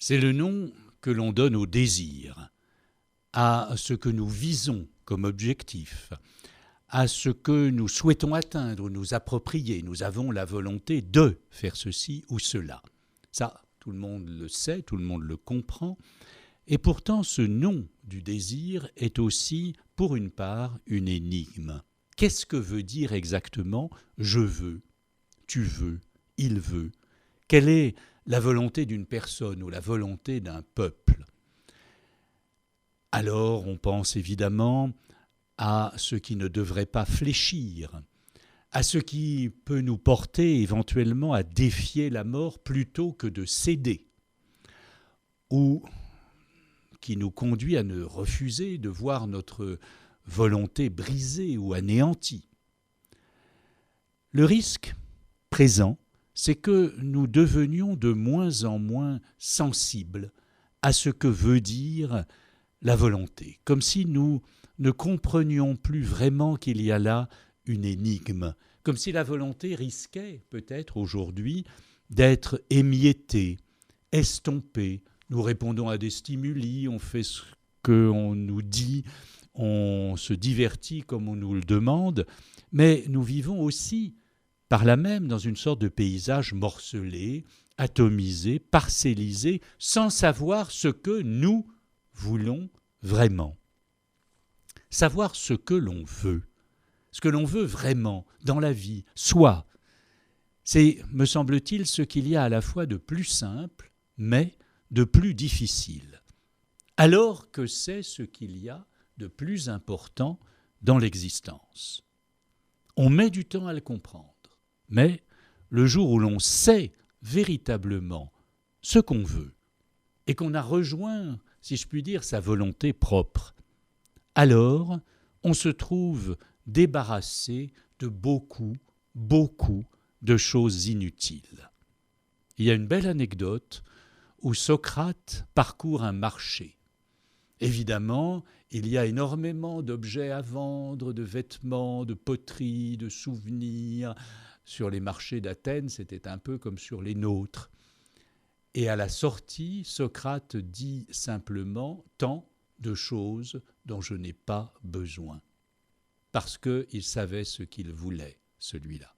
C'est le nom que l'on donne au désir, à ce que nous visons comme objectif, à ce que nous souhaitons atteindre, nous approprier. Nous avons la volonté de faire ceci ou cela. Ça, tout le monde le sait, tout le monde le comprend. Et pourtant, ce nom du désir est aussi, pour une part, une énigme. Qu'est-ce que veut dire exactement « je veux »,« tu veux »,« il veut » ? Quelle est la volonté d'une personne ou la volonté d'un peuple ? Alors, on pense évidemment à ce qui ne devrait pas fléchir, à ce qui peut nous porter éventuellement à défier la mort plutôt que de céder, ou qui nous conduit à ne refuser de voir notre volonté brisée ou anéantie. Le risque présent, c'est que nous devenions de moins en moins sensibles à ce que veut dire la volonté, comme si nous ne comprenions plus vraiment qu'il y a là une énigme, comme si la volonté risquait peut-être aujourd'hui d'être émiettée, estompée. Nous répondons à des stimuli, on fait ce qu'on nous dit, on se divertit comme on nous le demande, mais nous vivons aussi par là même dans une sorte de paysage morcelé, atomisé, parcellisé, sans savoir ce que nous voulons vraiment. Savoir ce que l'on veut vraiment dans la vie, soi, c'est, me semble-t-il, ce qu'il y a à la fois de plus simple, mais de plus difficile, alors que c'est ce qu'il y a de plus important dans l'existence. On met du temps à le comprendre, mais le jour où l'on sait véritablement ce qu'on veut et qu'on a rejoint, si je puis dire, sa volonté propre, alors on se trouve débarrassé de beaucoup de choses inutiles. Il y a une belle anecdote où Socrate parcourt un marché. Évidemment, il y a énormément d'objets à vendre, de vêtements, de poteries, de souvenirs. Sur les marchés d'Athènes, c'était un peu comme sur les nôtres. Et à la sortie, Socrate dit simplement « tant de choses dont je n'ai pas besoin ». Parce qu'il savait ce qu'il voulait, celui-là.